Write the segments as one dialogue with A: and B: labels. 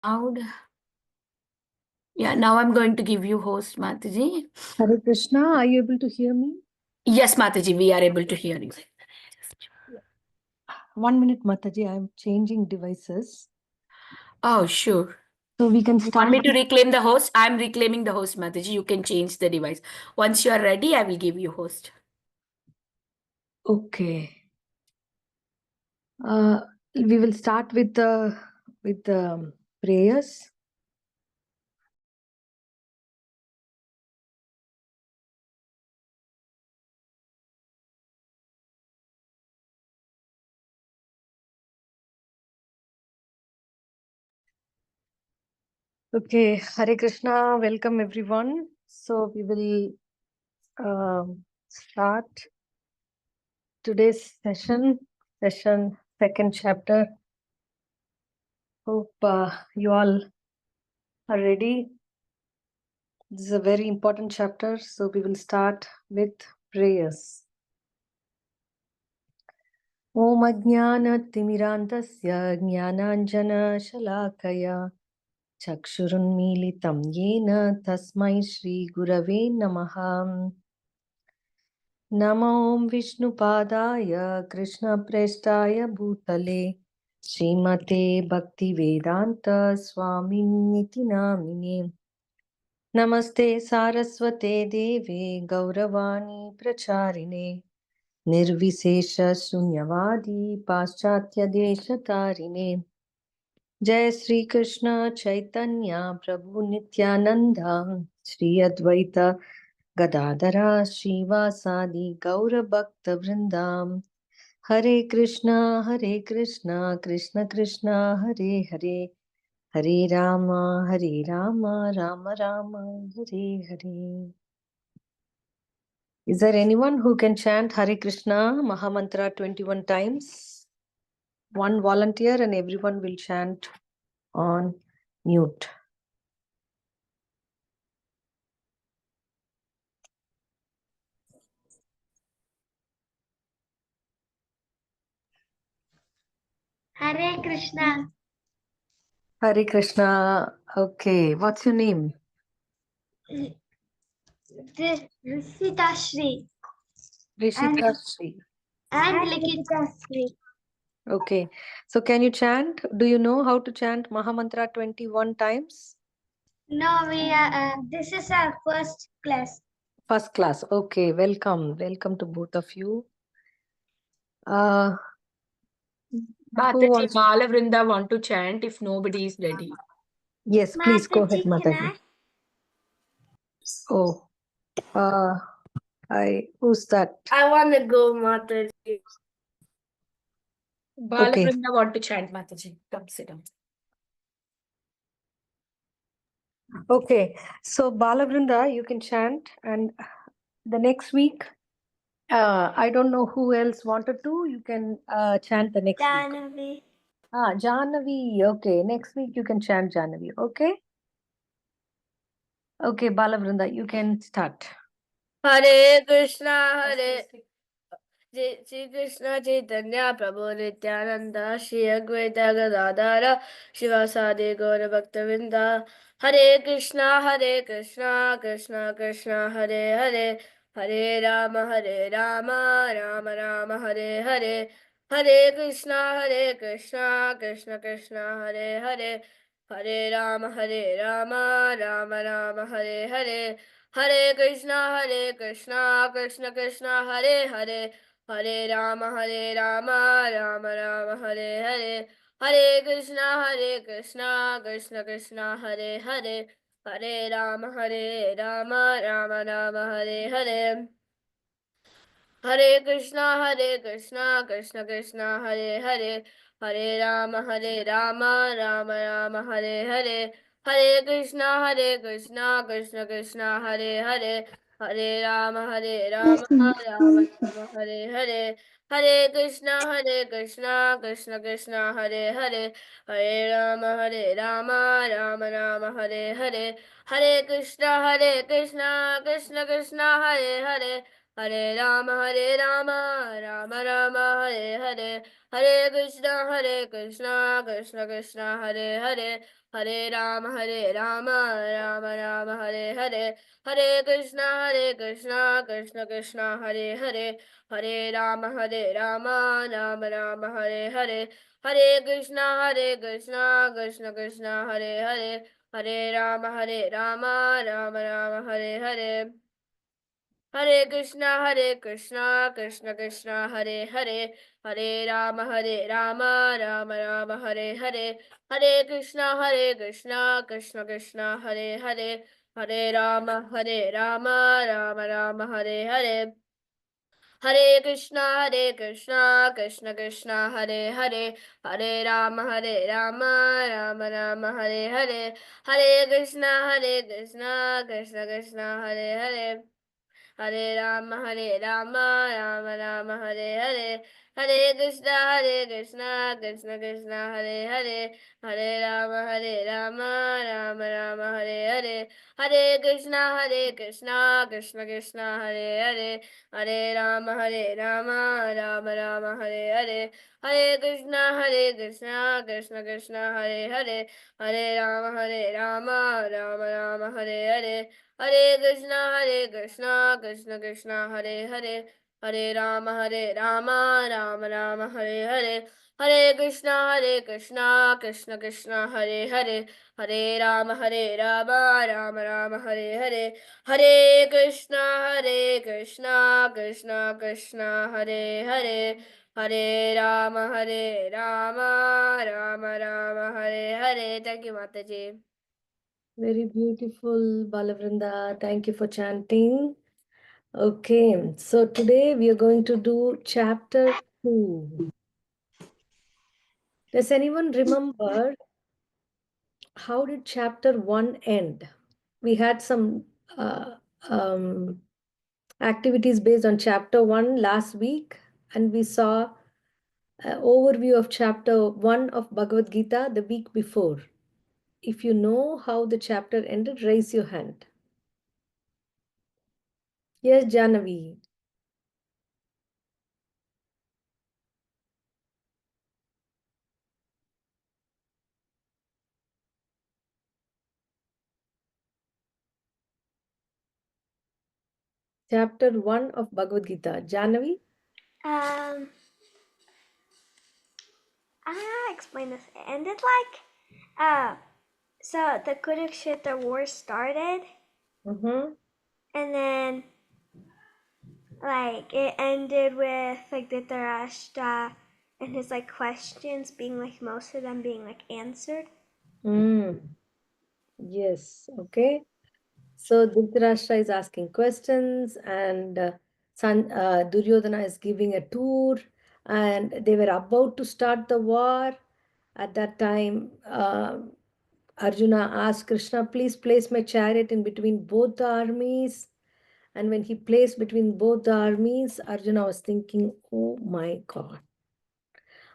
A: Loud. Yeah, now I'm going to give you host, Mataji.
B: Hare Krishna, are you able to hear me?
A: Yes, Mataji, we are able to hear you.
B: 1 minute, Mataji, I'm changing devices.
A: Oh, sure.
B: So we can
A: You
B: start.
A: want me to reclaim the host? I'm reclaiming the host, Mataji. You can change the device. Once you are ready, I will give you host.
B: Okay. We will start with the prayers. Okay, Hare Krishna, welcome everyone. So we will start today's session, second chapter. Hope you all are ready. This is a very important chapter, so we will start with prayers. Om Ajnanatimirandasya Jnananjana-shalakaya Chakshurunmilitam Yena Tasmai Shri Gurave Namaha. Namo Om Vishnupadaya Krishna Prestaya Bhutale Srimate Bhaktivedanta Swaminiti Namine. Namaste Saraswate Deve Gauravani Pracharine Nirvisesha Sunyavadi Paschatya Desha Tarine. Jai Sri Krishna Chaitanya Prabhu Nityananda Sri Advaita Gadadara Srivasadi Gaura Bhakta Vrindam. Hare Krishna Krishna Krishna Hare Hare Hare Rama Rama Rama Hare Hare. Is there anyone who can chant Hare Krishna Mahamantra 21 times? One volunteer and everyone will chant on mute.
C: Hare Krishna.
B: Hare Krishna. Okay, what's your name?
C: Rishita Shri.
B: Rishita Shri.
C: And Likita Shri.
B: Okay, so can you chant? Do you know how to chant Mahamantra 21 times?
C: No, we are. This is our first class.
B: First class. Okay, welcome. Welcome to both of you. Who
A: Mataji,
B: wants to-
A: Bala Vrinda want to chant if nobody is ready.
B: Yes, please go ahead,
C: Mataji,
B: Mataji. Oh, who's that?
C: I want to go, Mataji.
A: Bala
B: Okay.
A: Vrinda want to chant, Mataji. Come sit down.
B: Okay, so Balavrinda, you can chant, and the next week, I don't know who else wanted to. You can chant the next week.
C: Janavi.
B: Jahnavi. Okay, next week you can chant Jahnavi. Okay. Okay, Balavrinda, you can start.
C: Hare Krishna, Hare Shri Krishna Chaitanya Prabhu Nityananda Shri Advaita Gadadara Shivasadi Gaura Bhaktavinda. Hare Krishna, Krishna Krishna Hare Hare Hare Rama Rama Hare Hare. Hare Krishna, Krishna Krishna Hare Hare Hare Rama Rama Hare Hare. Hare Krishna, Krishna Krishna Hare Hare Hare Rama Rama Rama Hare Hare. Hare Krishna, Krishna Krishna Hare Hare Hare Rama Rama Rama Hare Hare. Hare Krishna, Krishna Krishna Hare Hare Hare Rama Rama Rama Hare Hare. Hare Krishna, Krishna Krishna Hare Hare Hare Rama Rama Rama Hare Hare. Hare Krishna, Krishna Krishna Hare Hare Hare Rama Rama Rama Hare Hare. Hare Krishna, Krishna Krishna Hare Hare Hare Rama Rama Rama Hare Hare. Hare Krishna, Krishna Krishna Hare Hare
A: Hare Rama, Rama Rama, Hare Hare, Hare Krishna, Krishna Krishna, Hare Hare, Hare Rama, Rama Rama, Hare Hare, Hare Krishna, Krishna Krishna, Hare Hare, Hare Rama, Rama Rama, Hare Hare. Hare Krishna, Krishna Krishna, Hare Hare, Hare Rama, Rama Rama, Hare Hare, Hare Krishna, Krishna Krishna, Hare Hare, Hare Rama, Rama Rama, Hare Hare. Hare Krishna, Krishna Krishna, Hare Hare, Hare Rama, Rama Rama, Hare Hare, Hare Krishna, Krishna Krishna, Hare Hare. Hare Rama, Rama Rama, Hare Hare, Hare Krishna, Krishna Krishna, Hare Hare, Hare Rama, Rama Rama, Hare Hare, Hare Krishna, Krishna Krishna, Hare Hare, Hare Rama, Rama Rama, Hare Hare, Hare Krishna, Krishna Krishna, Hare Hare, Hare Rama, Rama Rama, Hare Hare. Hare Krishna, Krishna Krishna, Hare Hare, Hare Rama, Rama Rama, Hare Hare, Hare Krishna, Krishna Krishna, Hare Hare, Hare Rama, Rama Rama, Hare Hare, Hare Krishna, Krishna Krishna, Hare Hare, Hare Rama, Rama Rama, Hare Hare. Thank you, Mataji.
B: Very beautiful, Balavrinda. Thank you for chanting. Okay, so today we are going to do chapter 2. Does anyone remember how did chapter 1 end? We had some uh, um, activities based on chapter 1 last week, and we saw an overview of chapter 1 of Bhagavad Gita the week before. If you know how the chapter ended, raise your hand. Yes, Janavi. Chapter 1 of Bhagavad Gita. Janavi?
C: Um, I explain this. It ended like, so the Kurukshetra war started,
B: Mm-hmm.
C: and then like it ended with like Dhritarashtra and his like questions being like most of them being like answered.
B: Yes, okay. So Dhritarashtra is asking questions, and Duryodhana is giving a tour, and they were about to start the war. At that time, Arjuna asked Krishna, please place my chariot in between both the armies. And when he placed between both the armies, Arjuna was thinking, oh my God,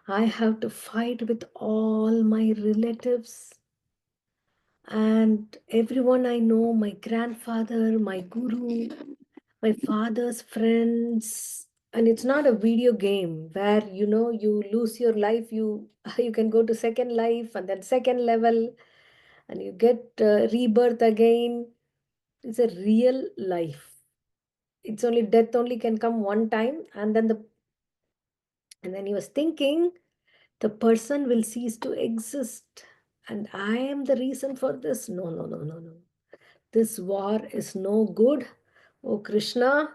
B: I have to fight with all my relatives and everyone I know, my grandfather, my guru, my father's friends. And it's not a video game where you lose your life, you you can go to second life and then second level and you get rebirth again. It's a real life. It's only death only can come one time, and then he was thinking the person will cease to exist, and I am the reason for this. No, no, no, no, no. This war is no good. Oh Krishna,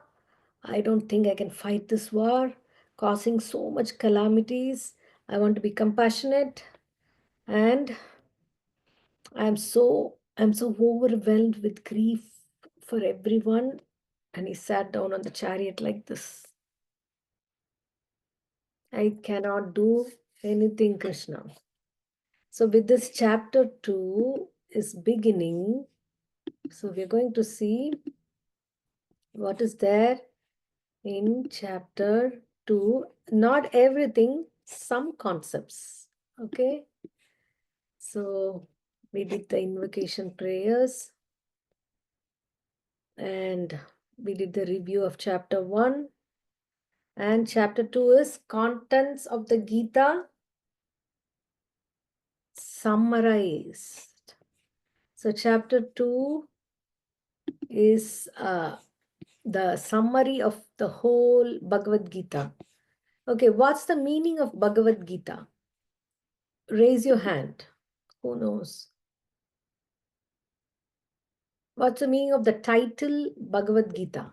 B: I don't think I can fight this war, causing so much calamities. I want to be compassionate, and I'm so overwhelmed with grief for everyone. And he sat down on the chariot like this. I cannot do anything, Krishna. So with this chapter 2 is beginning. So we're going to see what is there in chapter 2. Not everything, some concepts. Okay. So we did the invocation prayers and we did the review of chapter 1. And chapter 2 is contents of the Gita summarized. So chapter 2 is the summary of the whole Bhagavad Gita. Okay, what's the meaning of Bhagavad Gita? Raise your hand. Who knows? What's the meaning of the title Bhagavad Gita?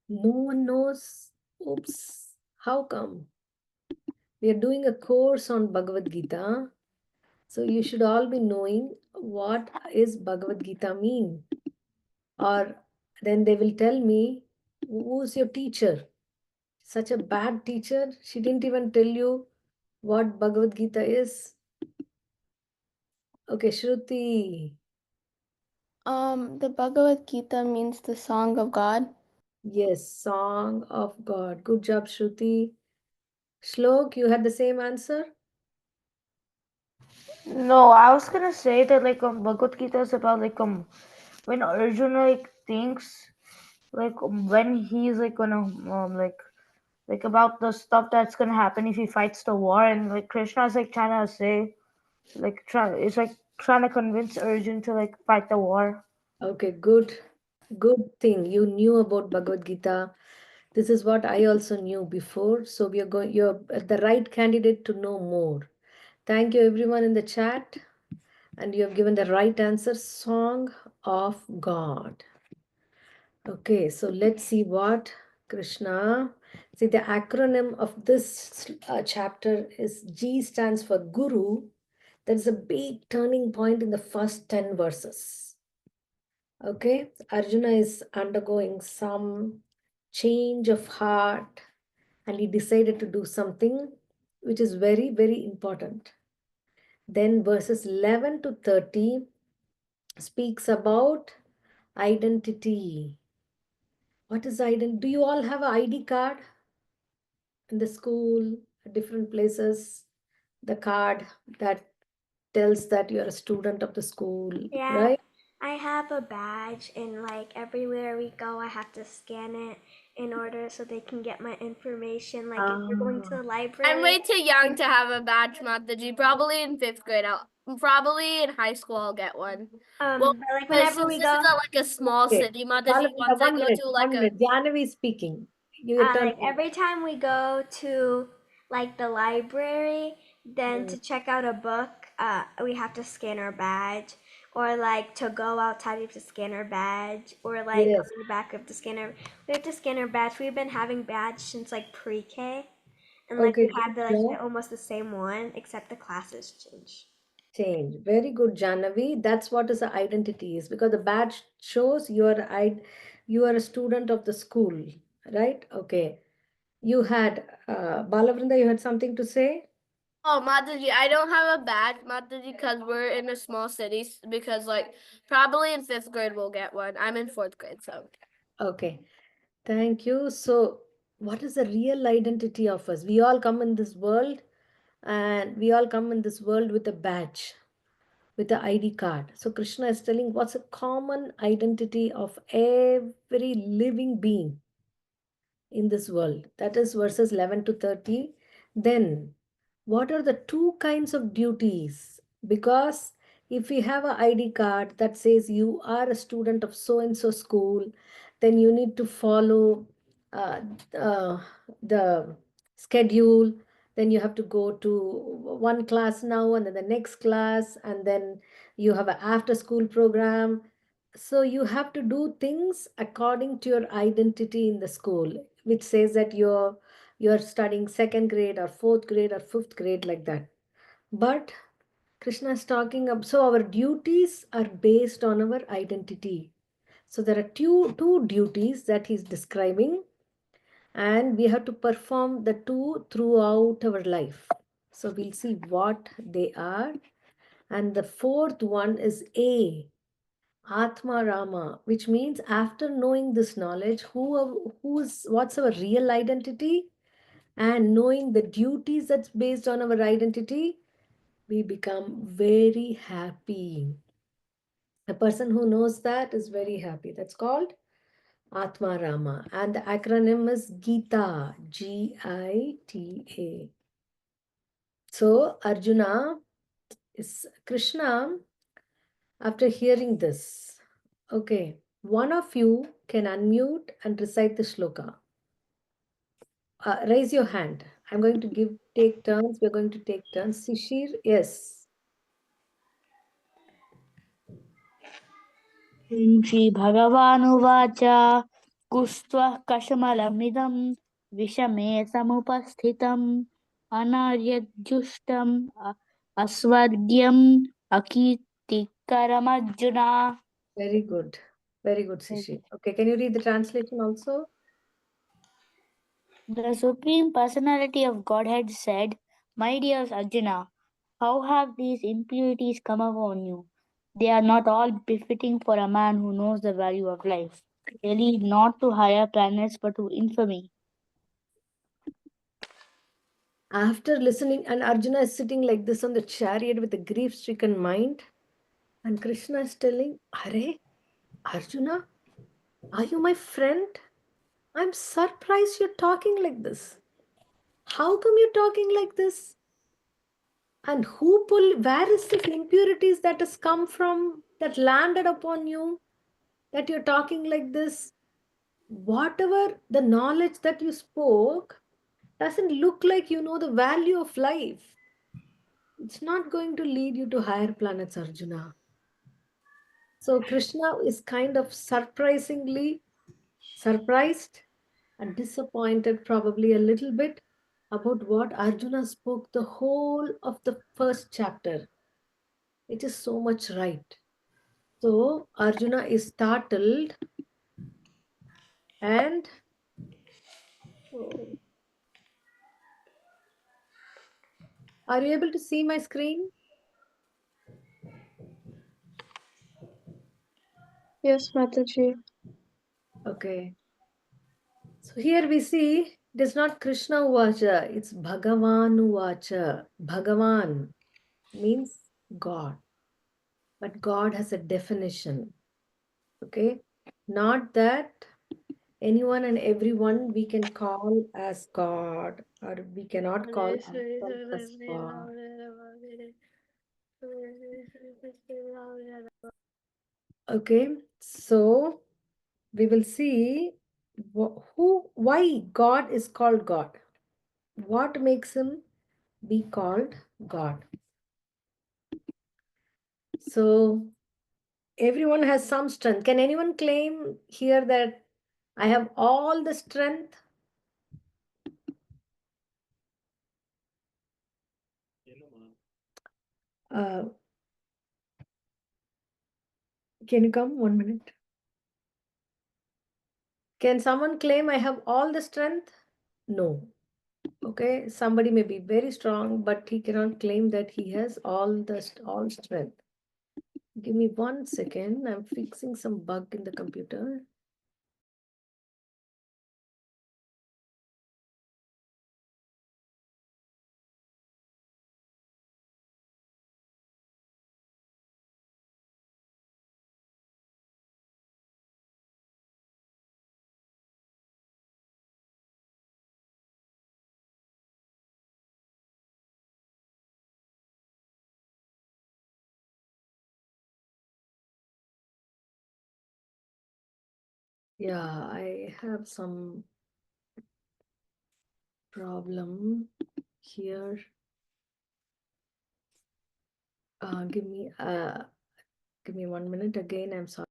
B: No one knows. Oops. How come? We are doing a course on Bhagavad Gita. So you should all be knowing what is Bhagavad Gita mean. Or then they will tell me, who's your teacher? Such a bad teacher. She didn't even tell you what Bhagavad Gita is. Okay, Shruti.
D: The Bhagavad Gita means the song of God.
B: Yes, Song of God. Good job, Shruti. Shlok, you had the same answer?
E: No, I was gonna say that Bhagavad Gita is about when Arjuna thinks when he's gonna about the stuff that's gonna happen if he fights the war, and Krishna's trying to say trying to convince Arjun to fight the war.
B: Okay, good. Good thing you knew about Bhagavad Gita. This is what I also knew before. So we are going, you're the right candidate to know more. Thank you everyone in the chat. And you have given the right answer, Song of God. Okay, so let's see what Krishna. See, the acronym of this chapter is G stands for Guru. There is a big turning point in the first 10 verses. Okay, Arjuna is undergoing some change of heart and he decided to do something which is very, very important. Then verses 11 to 30 speaks about identity. What is identity? Do you all have an ID card in the school, different places? The card that tells that you're a student of the school,
C: Yeah,
B: right?
C: I have a badge, and everywhere we go, I have to scan it in order so they can get my information. Like if we're going to the library.
A: I'm way too young to have a badge, Mataji. Probably in fifth grade. Probably in high school I'll get one. Well,
C: But whenever
A: since
C: we
A: this
C: go,
A: is a small
B: Okay.
A: city, Mataji, once I
B: One
A: go
B: minute,
A: to
B: one minute. Jahnavi is speaking. Your turn.
C: every time we go to the library, then to check out a book, we have to scan our badge, or to go outside we have to scan our badge, or
B: Yes.
C: coming back we have to scan our badge. We've been having badge since pre-K, and
B: Okay,
C: we
B: good
C: have
B: job.
C: almost the same one except the classes change.
B: Change. Very good, Jahnavi. That's what is the identity is because the badge shows you are a student of the school, right? Okay. You had Balavrinda, you had something to say?
A: Oh, Mataji, I don't have a badge, Mataji, because we're in a small city. Because probably in fifth grade we'll get one. I'm in fourth grade, so.
B: Okay. Thank you. So, what is the real identity of us? We all come in this world and we all come in this world with a badge, with the ID card. So, Krishna is telling what's a common identity of every living being in this world. That is verses 11 to 30. Then, what are the two kinds of duties? Because if we have an ID card that says you are a student of so and so school, then you need to follow uh, uh, the schedule. Then you have to go to one class now and then the next class, and then you have an after school program. So you have to do things according to your identity in the school, which says that you're studying second grade or fourth grade or fifth grade, like that. But Krishna is talking up, so our duties are based on our identity. So there are two duties that he's describing, and we have to perform the two throughout our life. So we'll see what they are. And the fourth one is A, Atma Rama, which means after knowing this knowledge, what's our real identity, and knowing the duties that's based on our identity, we become very happy. A person who knows that is very happy. That's called Atma Rama. And the acronym is Gita, Gita. So Arjuna is Krishna, after hearing this, okay, one of you can unmute and recite the shloka. Raise your hand. I'm going to take turns. We're going to take turns. Sishir, yes.
E: श्रीभगवानुवाच कुष्ट्वः कषमलमिदं विषमे समुपस्थितम् अनार्यजुष्टम् अस्वर्ग्यम् अकीर्तिकरमर्जुन.
B: Very good. Very good, Sishir. Okay, can you read the translation also?
E: The Supreme Personality of Godhead said, "My dear Arjuna, how have these impurities come upon you? They are not all befitting for a man who knows the value of life. They lead not to higher planets but to infamy."
B: After listening, and Arjuna is sitting like this on the chariot with a grief-stricken mind, and Krishna is telling, Are, Arjuna, are you my friend? I'm surprised you're talking like this. How come you're talking like this? And where is this impurities that has come from, that landed upon you, that you're talking like this? Whatever the knowledge that you spoke doesn't look like you know the value of life. It's not going to lead you to higher planets, Arjuna. So Krishna is kind of surprisingly surprised and disappointed, probably a little bit, about what Arjuna spoke the whole of the first chapter. It is so much right. So Arjuna is startled and are you able to see my screen?
D: Yes, Mataji.
B: Okay. So here we see it is not Krishna Uvacha, it's Bhagavan Uvacha. Bhagavan means God. But God has a definition. Okay. Not that anyone and everyone we can call as God, or we cannot call ourselves as God. Okay. So we will see why God is called God. What makes him be called God? So everyone has some strength. Can anyone claim here that I have all the strength? Uh, can you come 1 minute? Can someone claim I have all the strength? No. Okay, somebody may be very strong, but he cannot claim that he has all strength. Give me 1 second. I'm fixing some bug in the computer. Yeah, I have some problem here. Give me 1 minute again. I'm sorry.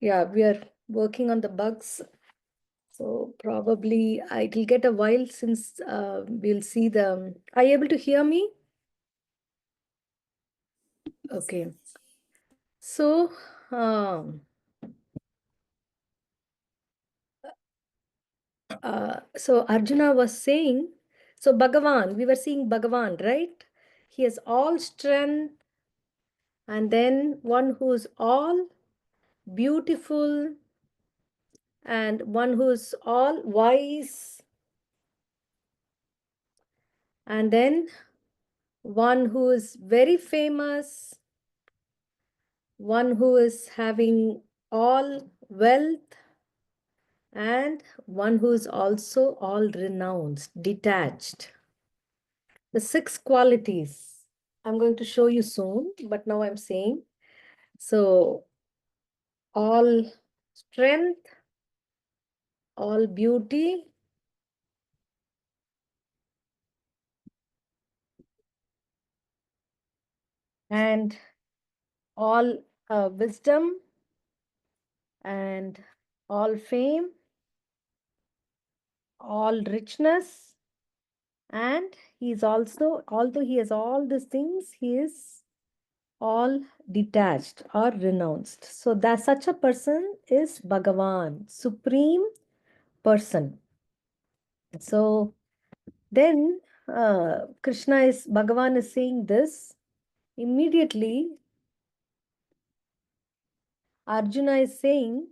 B: Yeah, we are working on the bugs. So probably it'll get a while since we'll see the. Are you able to hear me? Okay. So, so Arjuna was saying, so Bhagavan, we were seeing Bhagavan, right? He has all strength, and then one who's all beautiful, and one who's all wise, and then one who is very famous, one who is having all wealth, and one who is also all renounced, detached. The 6 qualities I'm going to show you soon, but now I'm saying, so all strength, all beauty, and all wisdom, and all fame, all richness, and he is also, although he has all these things, he is all detached or renounced. So that such a person is Bhagavan, supreme person. So then Bhagavan is saying this. Immediately Arjuna is saying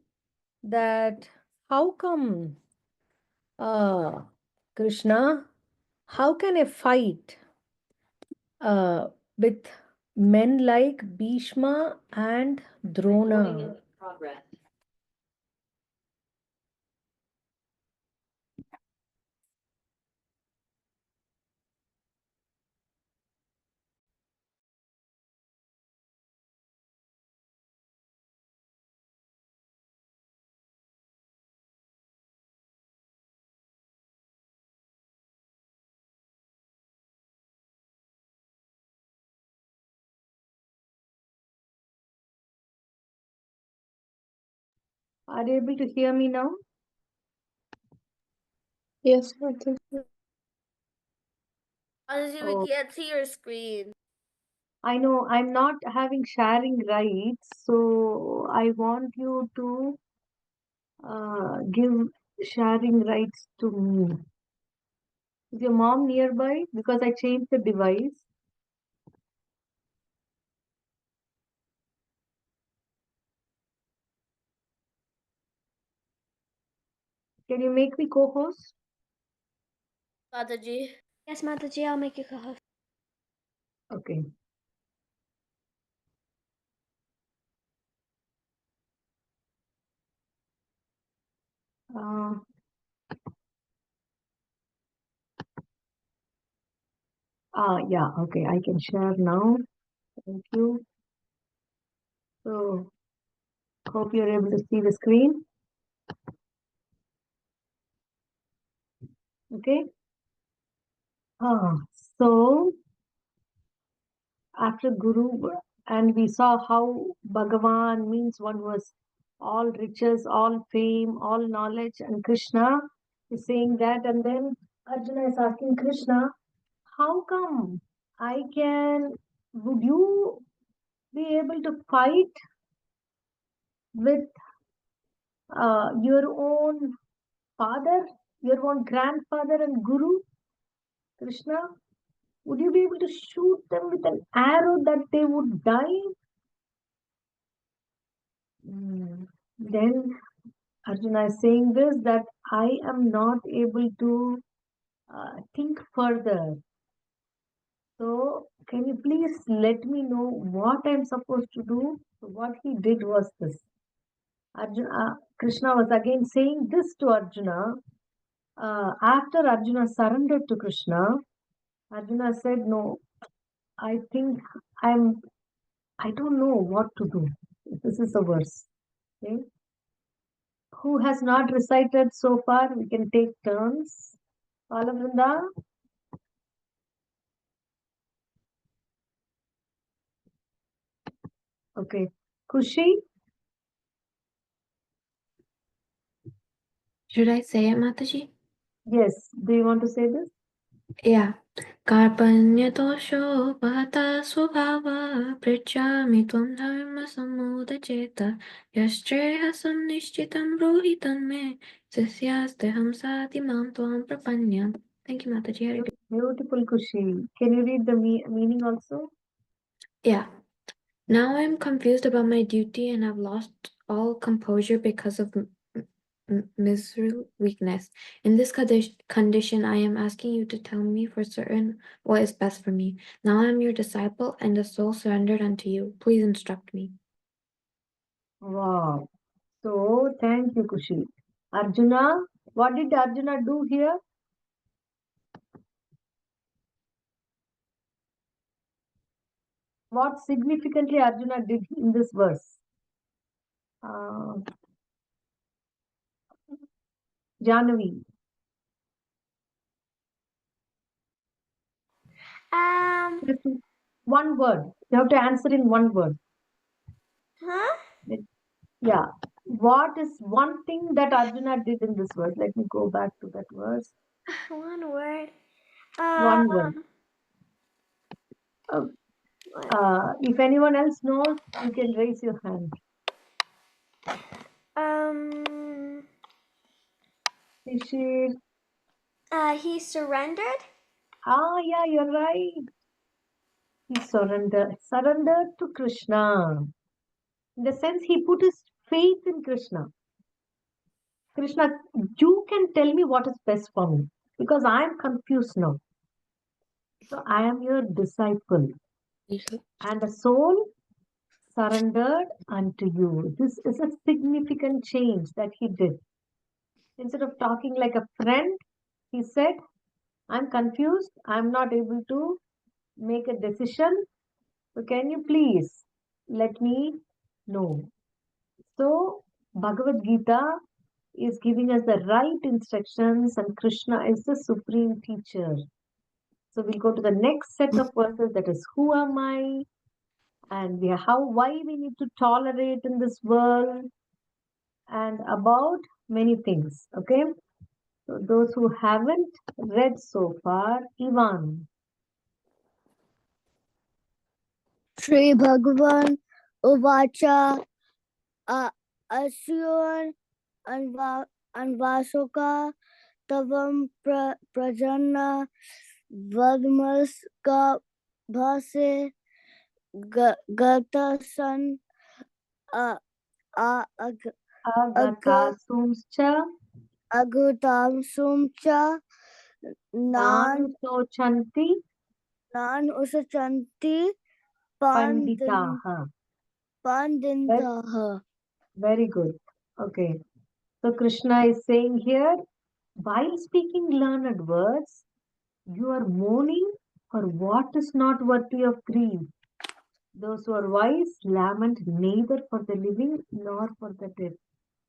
B: that how come Krishna, how can I fight with men like Bhishma and Drona? Are you able to hear me now?
D: Yes, Mataji.
A: Mataji,
B: Oh.
A: we can't see your screen.
B: I know I'm not having sharing rights, so I want you to give sharing rights to me. Is your mom nearby? Because I changed the device. Can you make me co-host?
A: Mataji.
C: Yes, Mataji, I'll make you co-host.
B: Okay. Uh, yeah, okay, I can share now. Thank you. So, hope you're able to see the screen. Okay. So after Guru, and we saw how Bhagavan means one was all riches, all fame, all knowledge, and Krishna is saying that, and then Arjuna is asking Krishna, how come would you be able to fight with your own father, your own grandfather and Guru, Krishna? Would you be able to shoot them with an arrow that they would die? Then Arjuna is saying this, that I am not able to think further. So can you please let me know what I'm supposed to do? So what he did was this. Krishna was again saying this to Arjuna. After Arjuna surrendered to Krishna, Arjuna said, no, I think I don't know what to do. This is the verse. Okay? Who has not recited so far? We can take turns. Palavrinda? Okay. Kushi?
F: Should I say it, Mataji?
B: Yes. Do you want to say this?
F: Yeah. Karpanyatosho bhata swabhava pritchami tvam dharma samudacheta yastrehasam nishchitam rohitam me sasyasteham sati mam tvam prapanyam. Thank you, Mataji. I repeat.
B: Beautiful, Kushi. Can you read the meaning also?
F: Yeah. Now I am confused about my duty and have lost all composure because of miserable weakness. In this condition, I am asking you to tell me for certain what is best for me. Now I am your disciple and a soul surrendered unto you. Please instruct me.
B: Wow. So, thank you, Kushi. Arjuna, what did Arjuna do here? What significantly Arjuna did in this verse? Jahnavi. One word. You have to answer in one word.
C: Huh?
B: Yeah. What is one thing that Arjuna did in this verse? Let me go back to that verse.
C: One word.
B: One word. If anyone else knows, you can raise your hand. Shishir.
C: He surrendered.
B: Yeah, you're right. He surrendered to Krishna. In the sense, he put his faith in Krishna. Krishna, you can tell me what is best for me because I am confused now. So I am your disciple. And the soul surrendered unto you. This is a significant change that he did. Instead of talking like a friend, he said, I'm confused. I'm not able to make a decision. So can you please let me know? So Bhagavad Gita is giving us the right instructions and Krishna is the supreme teacher. So we'll go to the next set of verses, that is who am I and why we need to tolerate in this world and about many things. Okay. So those who haven't read so far, Ivan.
G: Shri Bhagavan Uvacha Asyan Anvasoka Tavam Prajanna Vadmaska Bhase Gatasan
B: Agatasumscha
G: Agutamsumcha Nan Usachanti
B: Panditaha.
G: Pandintaha.
B: Very good. Okay. So Krishna is saying here, while speaking learned words, you are mourning for what is not worthy of grief. Those who are wise lament neither for the living nor for the dead.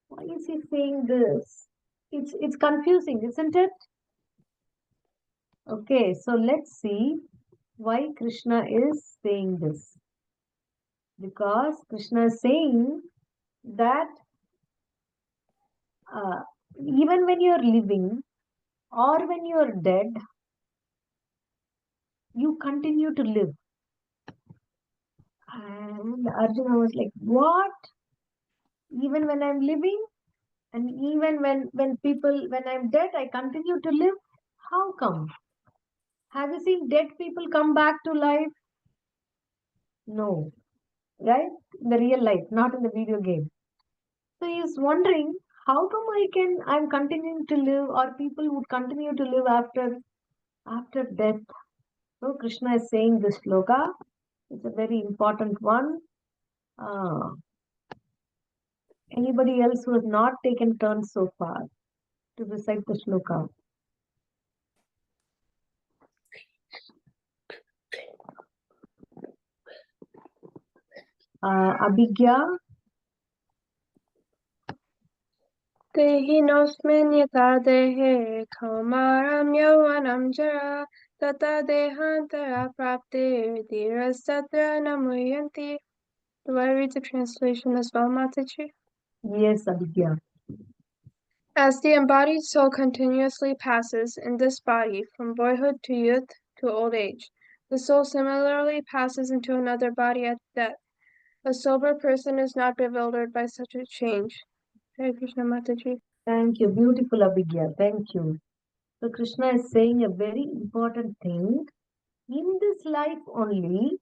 B: Why is he saying this? It's confusing, isn't it? Okay, so let's see why Krishna is saying this. Because Krishna is saying that even when you're living or when you're dead, you continue to live. And Arjuna was like, what? Even when I'm living and even when I'm dead, I continue to live? How come? Have you seen dead people come back to life? No, right? In the real life, not in the video game. So he's wondering, how come I'm continuing to live or people would continue to live after death? So Krishna is saying this shloka. It's a very important one. Anybody else who has not taken turns so far to recite the shloka? Abhigya.
H: Dehinosmin yata dehe kaumaram yauvanam jara tata dehantara prapte dhirasatra namuyanti. Do I read the translation as well, Mataji?
B: Yes, Abhigya.
H: As the embodied soul continuously passes in this body from boyhood to youth to old age, the soul similarly passes into another body at death. A sober person is not bewildered by such a change. Hare Krishna Mataji.
B: Thank you. Beautiful, Abhigya. Thank you. So Krishna is saying a very important thing. In this life only,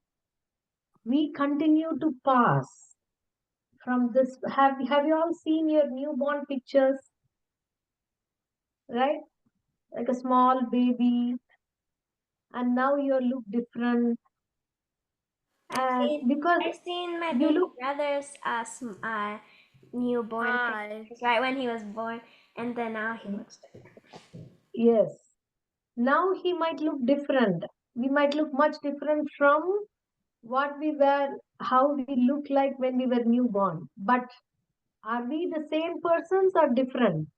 B: we continue to pass from this. Have you all seen your newborn pictures? Right? Like a small baby, and now you look different. And because
C: I've seen my
B: you
C: baby
B: look,
C: brother's newborn
A: Hi.
C: pictures right when he was born, and then now he looks different.
B: yes, now he might look different. We might look much different from what we were, how we look like when we were newborn. But are we the same persons or different?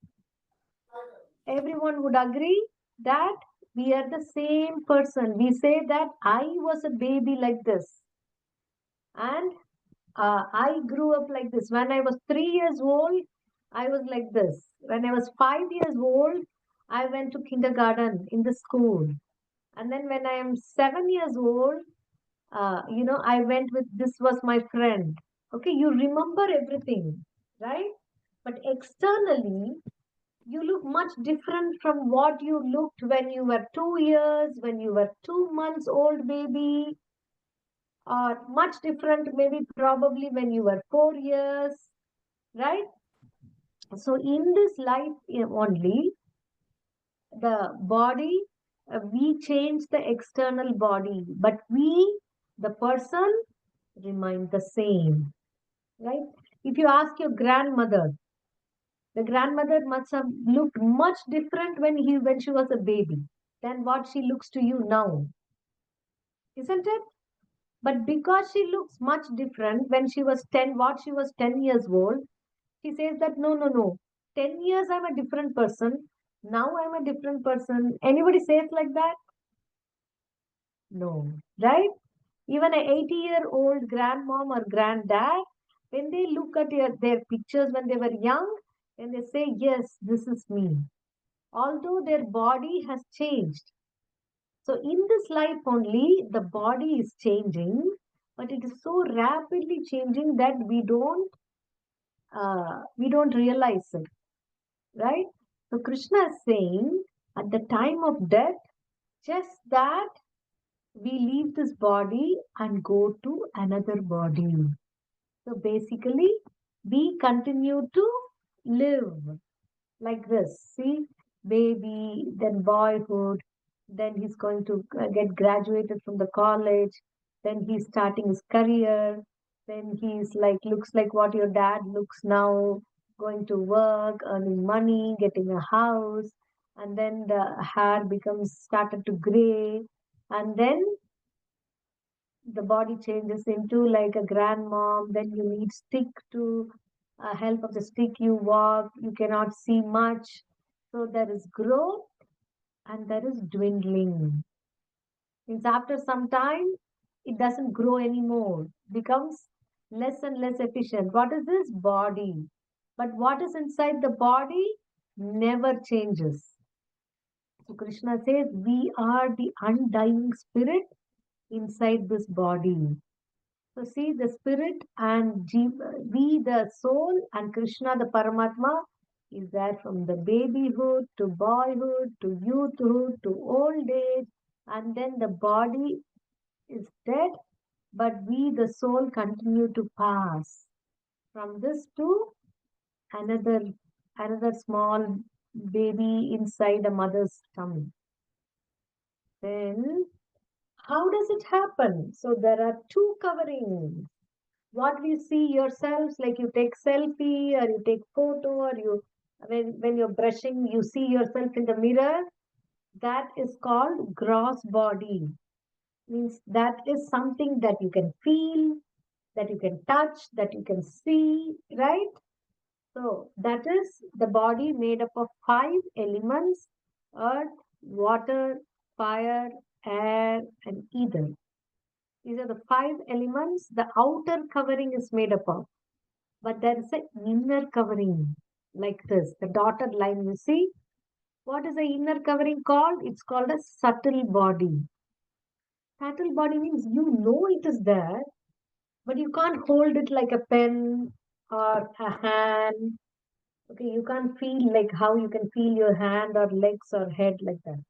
B: Everyone would agree that we are the same person. We say that I was a baby like this, and I grew up like this. When I was 3 years old, I was like this. When I was 5 years old, I went to kindergarten in the school. And then when I am 7 years old, I went with, this was my friend. Okay, you remember everything, right? But externally, you look much different from what you looked when you were 2 years, when you were 2 months old baby, or much different, maybe probably when you were 4 years, right? So in this life only, the body, we change the external body, but we, the person, remain the same, right? If you ask your grandmother, the grandmother must have looked much different when she was a baby than what she looks to you now, isn't it? But because she looks much different when she was 10, what she was 10 years old, she says that no, no, no. 10 years I'm a different person. Now I'm a different person. Anybody says like that? No, right? Even an 80-year-old grandmom or granddad, when they look at their pictures when they were young, then they say, yes, this is me. Although their body has changed. So in this life only, the body is changing, but it is so rapidly changing that we don't realize it, right? So Krishna is saying, at the time of death, just that we leave this body and go to another body. So basically, we continue to live like this. See, baby, then boyhood, then he's going to get graduated from the college, then he's starting his career, then he's like, looks like what your dad looks now, going to work, earning money, getting a house, and then the hair becomes started to gray, and then the body changes into like a grandmom, then you need stick to help of the stick you walk, you cannot see much. So there is growth and there is dwindling. Means after some time, it doesn't grow anymore, becomes less and less efficient. What is this? Body. But what is inside the body never changes. So Krishna says, we are the undying spirit inside this body. So see, the spirit and we, the soul, and Krishna, the Paramatma, is there from the babyhood to boyhood to youthhood to old age, and then the body is dead, but we, the soul, continue to pass from this to another another small baby inside a mother's tummy. Then how does it happen? So there are two coverings. What we see yourselves, like you take selfie or you take photo, or you when you're brushing, you see yourself in the mirror. That is called gross body. Means that is something that you can feel, that you can touch, that you can see, right? So that is the body made up of 5 elements: earth, water, fire, air, and ether. These are the 5 elements the outer covering is made up of. But there is an inner covering. like this, the dotted line you see. What is the inner covering called? It's called a subtle body. Subtle body means you know it is there, but you can't hold it like a pen or a hand. Okay, you can't feel like how you can feel your hand or legs or head like that.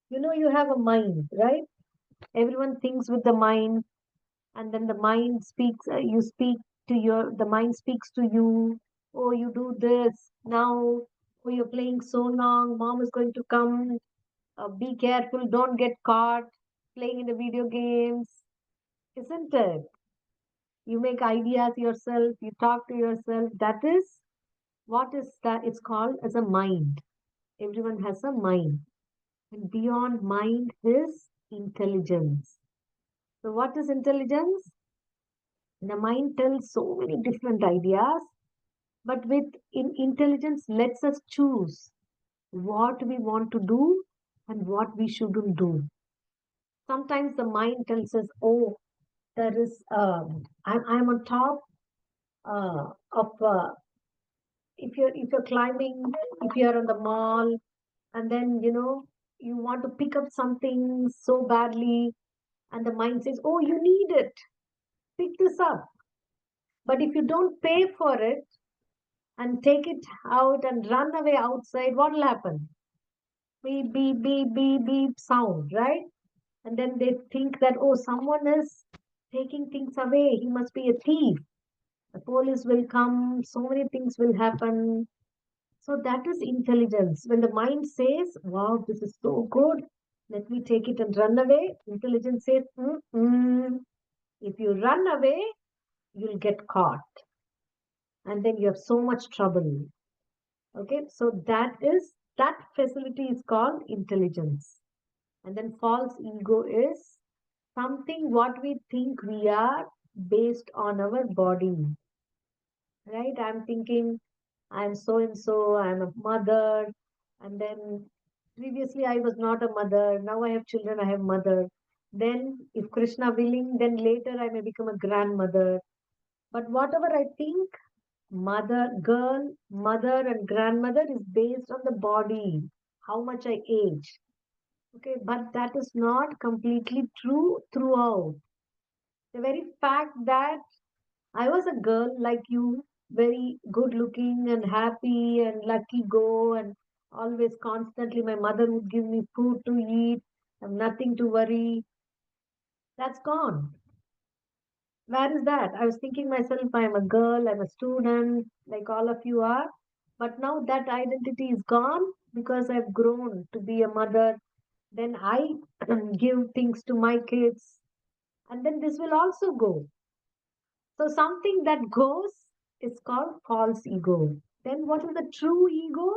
B: You know, you have a mind, right? Everyone thinks with the mind, and then the mind speaks, you speak to the mind speaks to you. Oh, you do this now. Oh, you're playing so long. Mom is going to come. Be careful. Don't get caught playing in the video games. Isn't it? You make ideas yourself. You talk to yourself. That is what is that? It's called as a mind. Everyone has a mind. And beyond mind is intelligence. So, what is intelligence? The mind tells so many different ideas, but with intelligence lets us choose what we want to do and what we shouldn't do. Sometimes the mind tells us, "Oh, there is I'm on top of if you're climbing, if you're on the mall, and then you want to pick up something so badly, and the mind says, "Oh, you need it, pick this up." But if you don't pay for it and take it out and run away outside, what will happen? Beep, beep, beep, beep, beep sound, right? And then they think that, oh, someone is taking things away. He must be a thief. The police will come. So many things will happen. So that is intelligence. When the mind says, wow, this is so good, let me take it and run away. Intelligence says, if you run away, you'll get caught. And then you have so much trouble. Okay, so that facility is called intelligence. And then false ego is something what we think we are based on our body. Right? I'm thinking I'm so and so, I'm a mother, and then previously I was not a mother, now I have children, I have mother. Then if Krishna willing, then later I may become a grandmother. But whatever I think, mother and grandmother is based on the body, how much I age. Okay, but that is not completely true throughout. The very fact that I was a girl like you, very good looking and happy and lucky go, and always constantly my mother would give me food to eat, and nothing to worry. That's gone. Where is that? I was thinking myself, I'm a girl, I'm a student, like all of you are. But now that identity is gone because I've grown to be a mother. Then I give things to my kids. And then this will also go. So something that goes is called false ego. Then what is the true ego?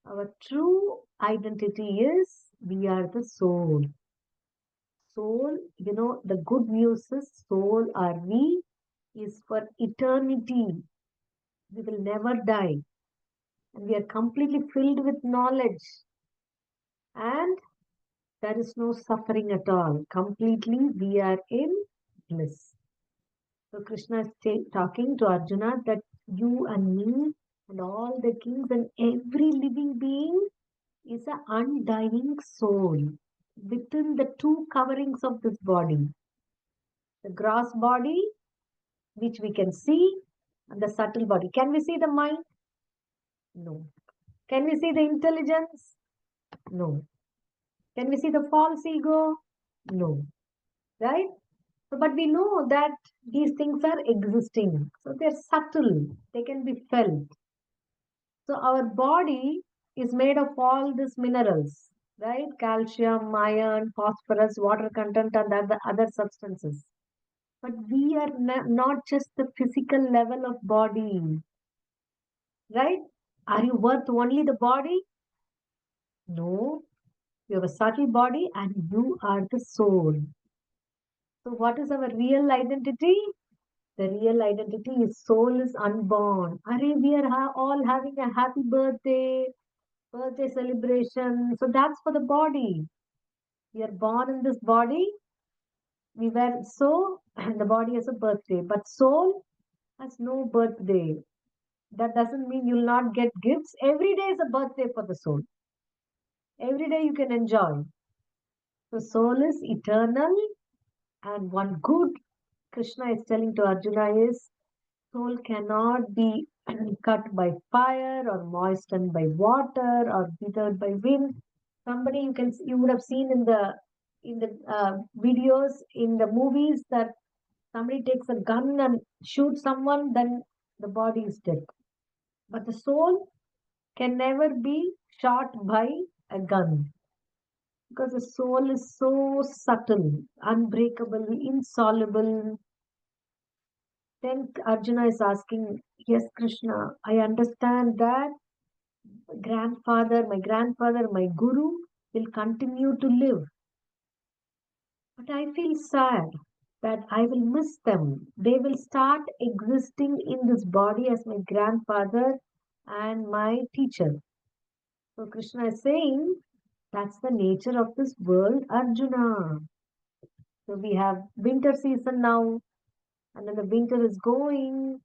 B: Our true identity is we are the soul. Soul, the good news is soul are we is for eternity. We will never die. And we are completely filled with knowledge. And there is no suffering at all. Completely we are in bliss. So Krishna is talking to Arjuna that you and me and all the kings and every living being is an undying soul within the two coverings of this body. The gross body, which we can see, and the subtle body. Can we see the mind? No. Can we see the intelligence? No. Can we see the false ego? No. Right? So, but we know that these things are existing. So they're subtle. They can be felt. So our body is made of all these minerals, right? Calcium, iron, phosphorus, water content, and other substances. But we are not just the physical level of body, right? Are you worth only the body? No. You have a subtle body and you are the soul. So what is our real identity? The real identity is soul is unborn. Are we are all having a happy birthday celebration. So that's for the body. We are born in this body. We were so, and the body has a birthday. But soul has no birthday. That doesn't mean you'll not get gifts. Every day is a birthday for the soul. Every day you can enjoy. The soul is eternal, and one good Krishna is telling to Arjuna is soul cannot be cut by fire or moistened by water or withered by wind. Somebody you would have seen in the videos in the movies that somebody takes a gun and shoots someone, then the body is dead. But the soul can never be shot by a gun because the soul is so subtle, unbreakable, insoluble. Then Arjuna is asking, yes, Krishna, I understand that my grandfather, my guru will continue to live. But I feel sad that I will miss them. They will start existing in this body as my grandfather and my teacher. So Krishna is saying, that's the nature of this world, Arjuna. So we have winter season now, and then the winter is going,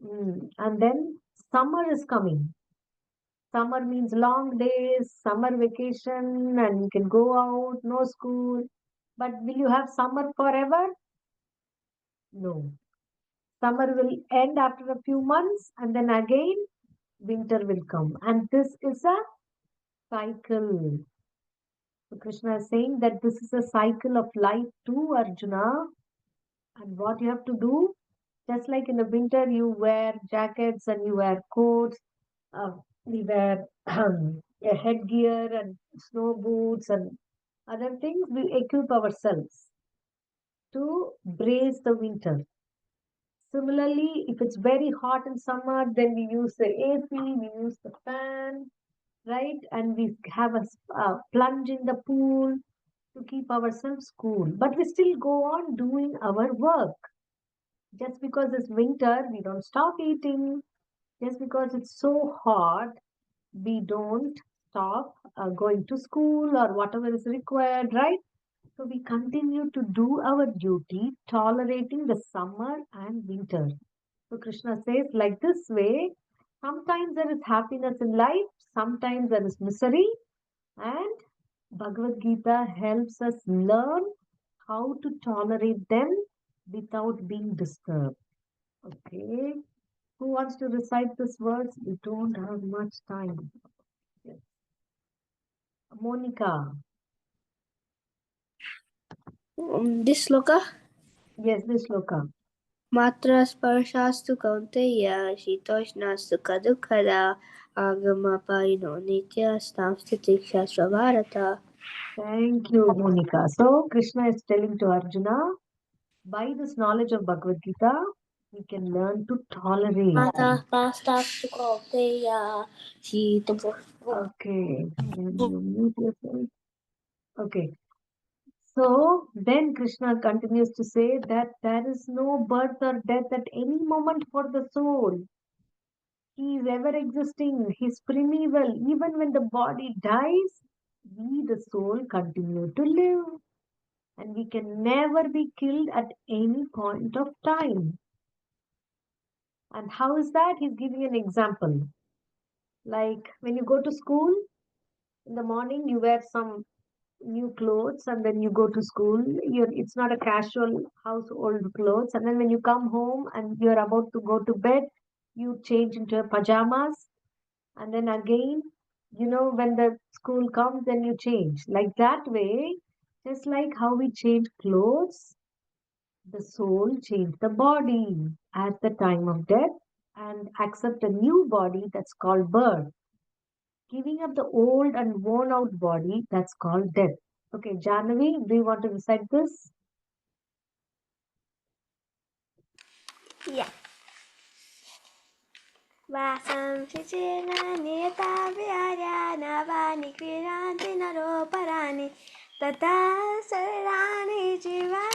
B: and then summer is coming. Summer means long days, summer vacation, and you can go out, no school. But will you have summer forever? No. Summer will end after a few months, and then again winter will come. And this is a cycle. So Krishna is saying that this is a cycle of life too, Arjuna. And what you have to do, just like in the winter, you wear jackets and you wear coats, we wear a headgear and snow boots and other things, we equip ourselves to brace the winter. Similarly, if it's very hot in summer, then we use the AC, we use the fan, right? And we have a plunge in the pool to keep ourselves cool. But we still go on doing our work. Just because it's winter, we don't stop eating. Just because it's so hot, we don't stop going to school or whatever is required, right? So we continue to do our duty, tolerating the summer and winter. So Krishna says, like this way, sometimes there is happiness in life, sometimes there is misery, and Bhagavad Gita helps us learn how to tolerate them without being disturbed. Okay. Who wants to recite these words? We don't have much time. Yes. Monica.
C: This sloka?
B: Yes, this sloka.
C: Matra sparshastu kaunteya shitoshnastu kadukara agamapaino nitya stamstitiksha swavarata.
B: Thank you, Monica. So Krishna is telling to Arjuna, by this knowledge of Bhagavad Gita, we can learn to tolerate.
C: Matra sparshastu kaunteya
B: Okay. Then you mute yourself. Okay. So then Krishna continues to say that there is no birth or death at any moment for the soul. He is ever existing. He is primeval. Even when the body dies, we, the soul, continue to live. And we can never be killed at any point of time. And how is that? He's giving an example. Like when you go to school, in the morning you wear some new clothes and then you go to school. It's not a casual household clothes. And then when you come home and you're about to go to bed, you change into your pajamas. And then again, when the school comes, then you change. Like that way, just like how we change clothes, the soul changed the body at the time of death and accept a new body that's called birth. Giving up the old and worn out body, that's called death. Okay, Jahnavi, do you want to recite this?
C: Yeah. Vasam Shichena Neta Vyarya Navani Kriranti Naroparani Tata Sarani Jiva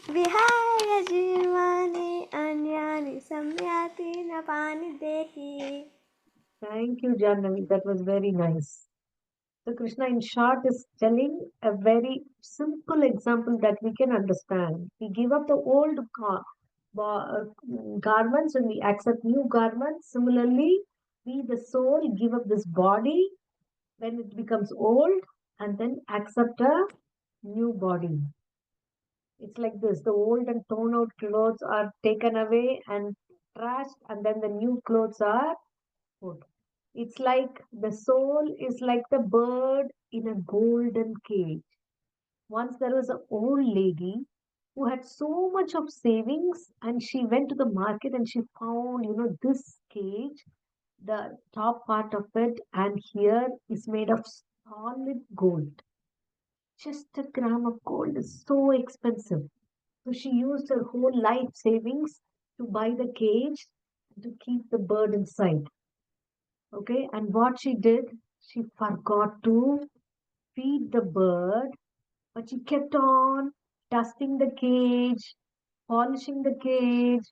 C: Vihaya Jivani Anyani Samyati Napani Dehi.
B: Thank you, Jahnavi. That was very nice. So Krishna, in short, is telling a very simple example that we can understand. We give up the old garments, when we accept new garments, similarly, we, the soul, give up this body when it becomes old and then accept a new body. It's like this, the old and torn out clothes are taken away and trashed, and then the new clothes are put. It's like the soul is like the bird in a golden cage. Once there was an old lady who had so much of savings, and she went to the market and she found, this cage, the top part of it, and here is made of solid gold. Just a gram of gold is so expensive. So she used her whole life savings to buy the cage to keep the bird inside. Okay, and what she did, she forgot to feed the bird, but she kept on dusting the cage, polishing the cage,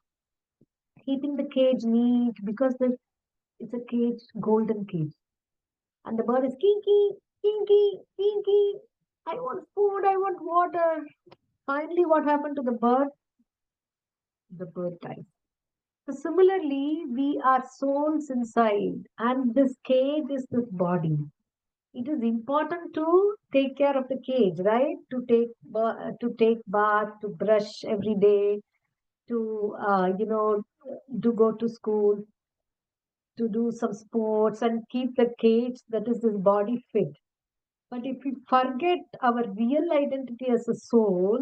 B: keeping the cage neat because it's a cage, golden cage. And the bird is kinky, kinky, kinky. I want food, I want water. Finally, what happened to the bird? The bird died. So similarly, we are souls inside, and this cage is this body. It is important to take care of the cage, right? To take bath, to brush every day, to to go to school, to do some sports, and keep the cage, that is this body, fit. But if we forget our real identity as a soul,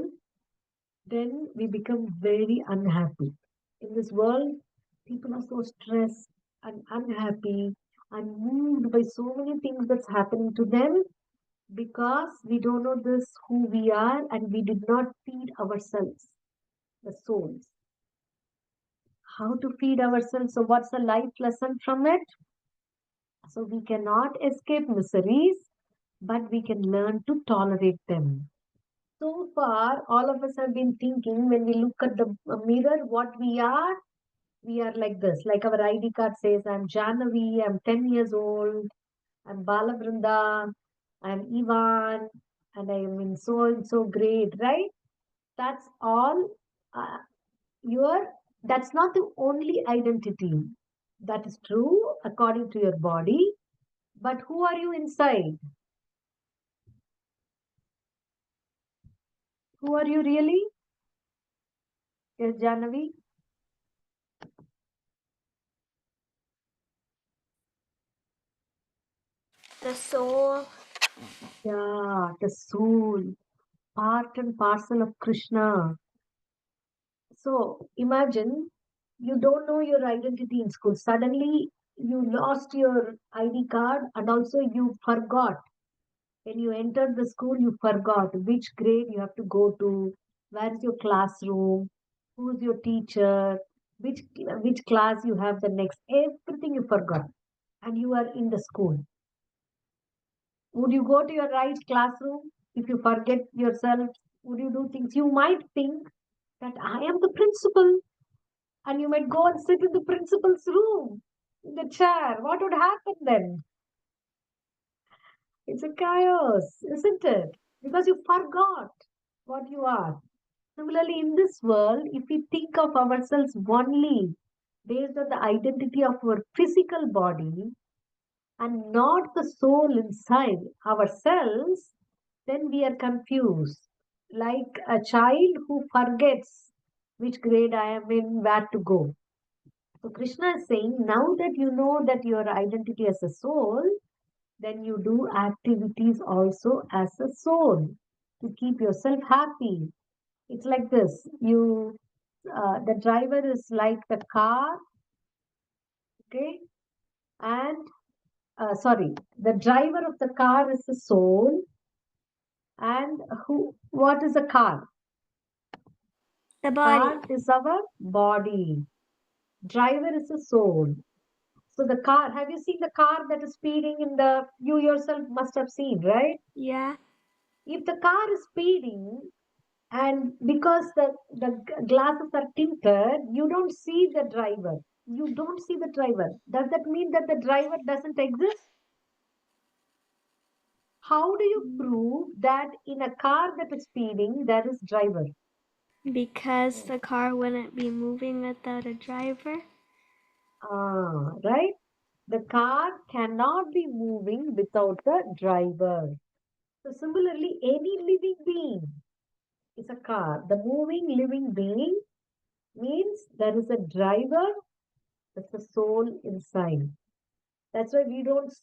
B: then we become very unhappy. In this world, people are so stressed and unhappy and moved by so many things that's happening to them because we don't know this who we are and we did not feed ourselves, the souls. How to feed ourselves? So what's the life lesson from it? So we cannot escape miseries, but we can learn to tolerate them. So far, all of us have been thinking when we look at the mirror, what we are like this. Like our ID card says, I'm Janavi, I'm 10 years old, I'm Balabrinda, I'm Ivan, and I am in so and so grade, right? That's all uh, that's not the only identity. That is true according to your body, but who are you inside? Who are you really? Yes, Janavi?
C: The soul.
B: Yeah, the soul, part and parcel of Krishna. So imagine you don't know your identity in school. Suddenly you lost your ID card and also you forgot. When you entered the school, you forgot which grade you have to go to, where is your classroom, who's your teacher, which class you have the next. Everything you forgot. And you are in the school. Would you go to your right classroom if you forget yourself? Would you do things? You might think that I am the principal, and you might go and sit in the principal's room in the chair. What would happen then? It's a chaos, isn't it? Because you forgot what you are. Similarly, in this world, if we think of ourselves only based on the identity of our physical body and not the soul inside ourselves, then we are confused. Like a child who forgets which grade I am in, where to go. So Krishna is saying, now that you know that your identity as a soul, then you do activities also as a soul to keep yourself happy. It's like this. The driver is like the car, okay? And sorry, the driver of the car is the soul. And what is a car?
C: The body.
B: Car is our body. Driver is a soul. So the car, have you seen the car that is speeding you yourself must have seen, right?
C: Yeah.
B: If the car is speeding and because the glasses are tinted, you don't see the driver. You don't see the driver. Does that mean that the driver doesn't exist? How do you prove that in a car that is speeding, there is driver?
C: Because the car wouldn't be moving without a driver.
B: Right? The car cannot be moving without the driver. So similarly, any living being is a car. The moving living being means there is a driver, there's a soul inside. That's why we don't,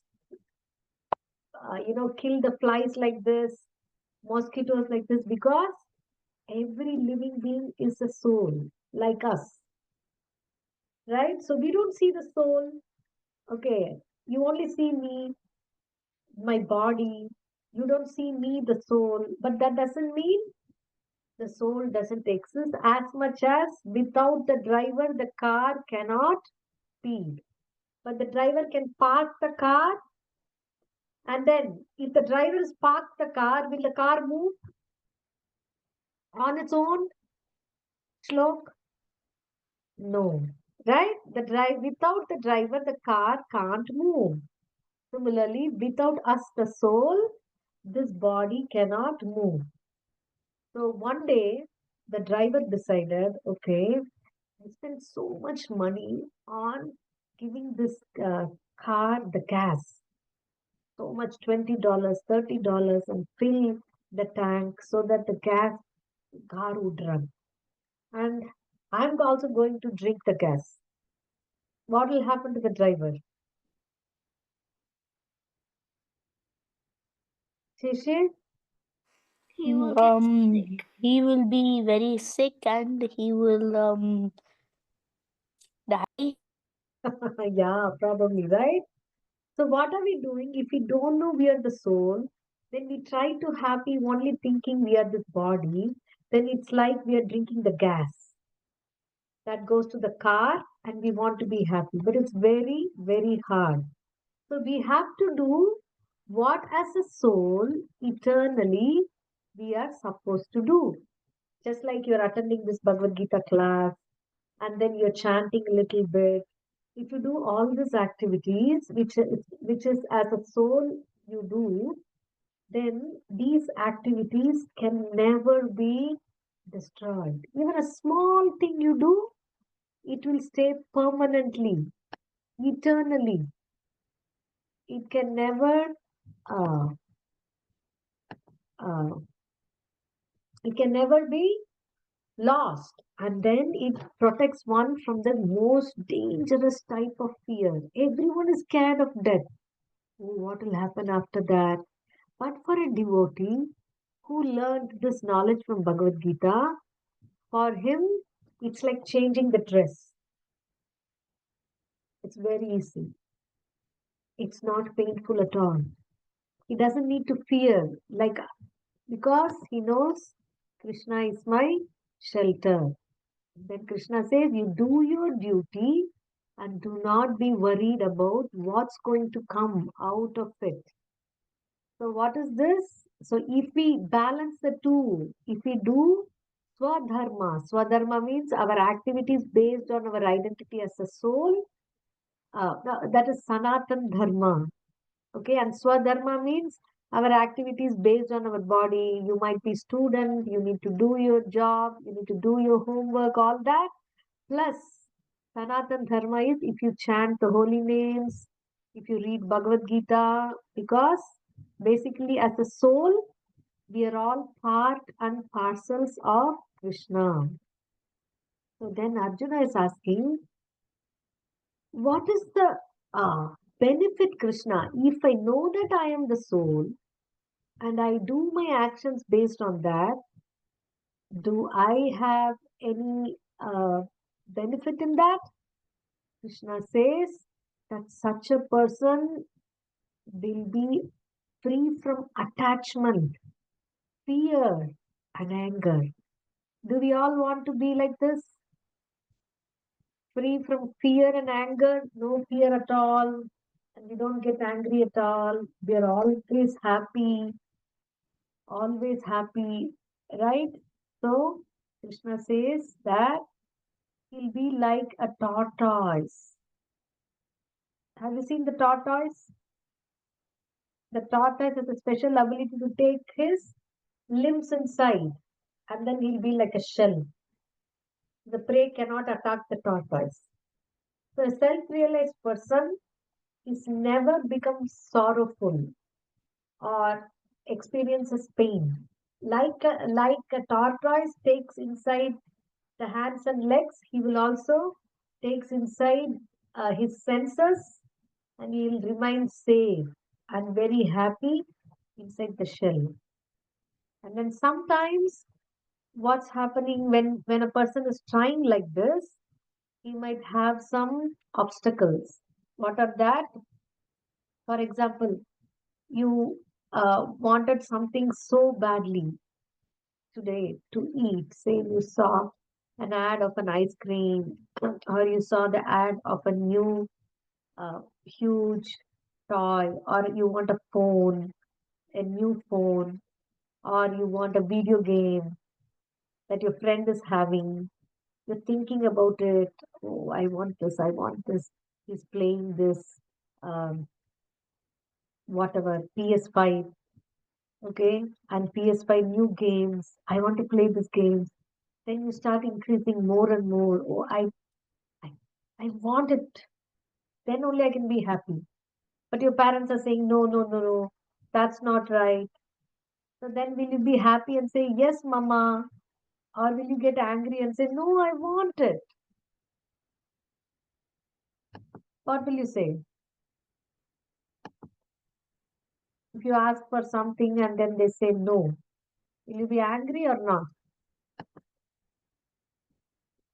B: kill the flies like this, mosquitoes like this, because every living being is a soul like us, right? So we don't see the soul. Okay, you only see me, my body. You don't see me, the soul. But that doesn't mean the soul doesn't exist, as much as without the driver, the car cannot speed. But the driver can park the car, and then if the driver is parked the car, will the car move on its own? Shlok? No. Right? The drive without the driver, the car can't move. Similarly, without us, the soul, this body cannot move. So one day, the driver decided, okay, I spent so much money on giving this car the gas. So much $20, $30, and fill the tank so that the car would run. And I'm also going to drink the gas. What will happen to the driver? Shishir?
C: He will get sick.
G: He will be very sick and he will die.
B: Yeah, probably, right? So what are we doing? If we don't know we are the soul, then we try to happy only thinking we are this body, then it's like we are drinking the gas that goes to the car and we want to be happy. But it's very, very hard. So we have to do what as a soul eternally we are supposed to do. Just like you're attending this Bhagavad Gita class and then you're chanting a little bit. If you do all these activities, which is as a soul you do, then these activities can never be destroyed. Even a small thing you do, it will stay permanently, eternally. It can never, uh, uh, it can never be lost. And then it protects one from the most dangerous type of fear. Everyone is scared of death. Oh, what will happen after that? But for a devotee who learned this knowledge from Bhagavad Gita, for him, it's like changing the dress. It's very easy. It's not painful at all. He doesn't need to fear, because he knows Krishna is my shelter. Then Krishna says, you do your duty and do not be worried about what's going to come out of it. So what is this? So if we balance the two, if we do Swadharma means our activities based on our identity as a soul, that is Sanatan Dharma. Okay, and Swadharma means our activities based on our body. You might be student, you need to do your job, you need to do your homework, all that. Plus, Sanatan Dharma is if you chant the holy names, if you read Bhagavad Gita, because basically as a soul, we are all part and parcels of Krishna. So then Arjuna is asking, what is the benefit, Krishna, if I know that I am the soul and I do my actions based on that? Do I have any benefit in that? Krishna says that such a person will be free from attachment, fear, and anger. Do we all want to be like this? Free from fear and anger, no fear at all, and we don't get angry at all. We are always happy, right? So Krishna says that he'll be like a tortoise. Have you seen the tortoise? The tortoise has a special ability to take his limbs inside and then he'll be like a shell. The prey cannot attack the tortoise. So a self-realized person is never becomes sorrowful or experiences pain. Like a tortoise takes inside the hands and legs, he will also takes inside his senses, and he will remain safe and very happy inside the shell. And then sometimes what's happening when a person is trying like this, he might have some obstacles. What are that? For example, you wanted something so badly today to eat. Say you saw an ad of an ice cream, or you saw the ad of a new huge toy, or you want a phone, a new phone, or you want a video game that your friend is having. You're thinking about it. Oh, I want this. I want this. He's playing this, whatever, PS5. Okay, and PS5 new games. I want to play this game. Then you start increasing more and more. Oh, I, I want it. Then only I can be happy. But your parents are saying, no, no, no, no, that's not right. So then will you be happy and say, yes, mama? Or will you get angry and say, no, I want it? What will you say? If you ask for something and then they say no, will you be angry or not?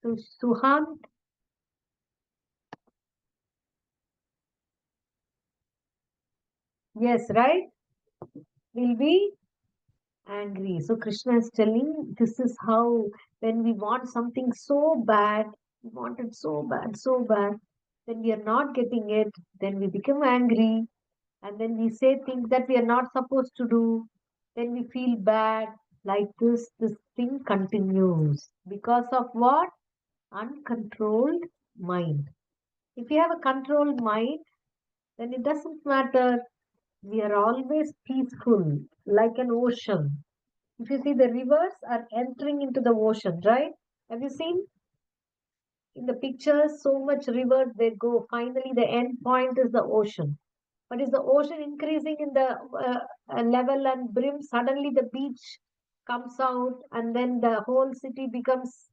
B: So Suhan, yes, right? Will be angry. So Krishna is telling this is how when we want something so bad, we want it so bad, then we are not getting it, then we become angry, and then we say things that we are not supposed to do, then we feel bad. Like this thing continues. Because of what? Uncontrolled mind. If you have a controlled mind, then it doesn't matter. We are always peaceful, like an ocean. If you see, the rivers are entering into the ocean, right? Have you seen in the pictures so much rivers they go? Finally, the end point is the ocean. But is the ocean increasing in the level and brim? Suddenly, the beach comes out, and then the whole city becomes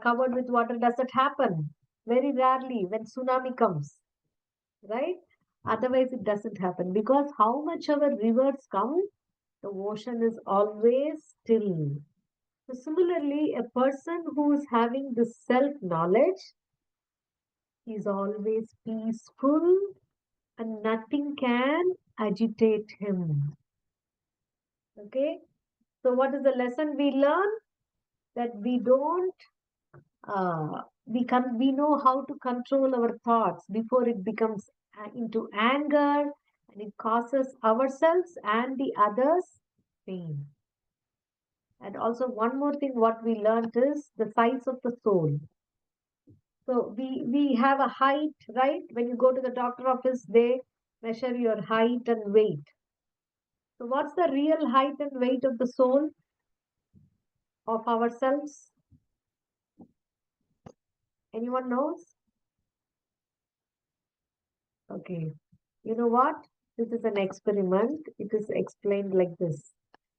B: covered with water. Does that happen? Very rarely when tsunami comes, right? Otherwise, it doesn't happen because how much our rivers come, the ocean is always still. So similarly, a person who is having this self-knowledge is always peaceful and nothing can agitate him. Okay? So what is the lesson we learn? That we don't, we know how to control our thoughts before it becomes into anger and it causes ourselves and the others pain. And also one more thing what we learned is the size of the soul. So we have a height, right? When you go to the doctor office, they measure your height and weight. So what's the real height and weight of the soul of ourselves? Anyone knows? Okay. You know what? This is an experiment. It is explained like this.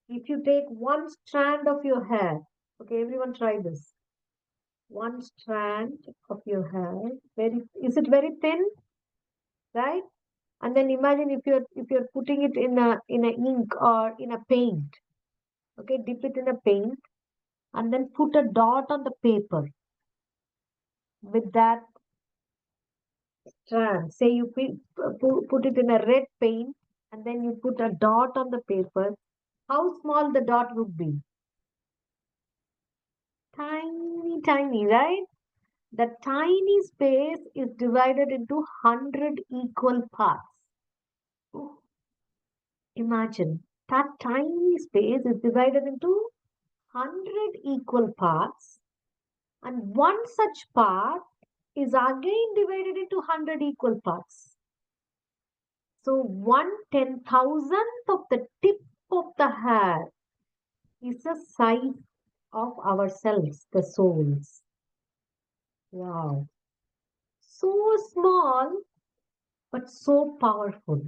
B: If you take one strand of your hair, okay, everyone try this. One strand of your hair, is it very thin? Right? And then imagine if you're putting it in a ink or in a paint. Okay, dip it in a paint and then put a dot on the paper with that strand. Say you put it in a red paint and then you put a dot on the paper. How small the dot would be? Tiny, tiny, right? The tiny space is divided into 100 equal parts. Oh, imagine that tiny space is divided into 100 equal parts, and one such part is again divided into 100 equal parts. So 1/10,000th of the tip of the hair is the size of ourselves, the souls. Wow. So small, but so powerful.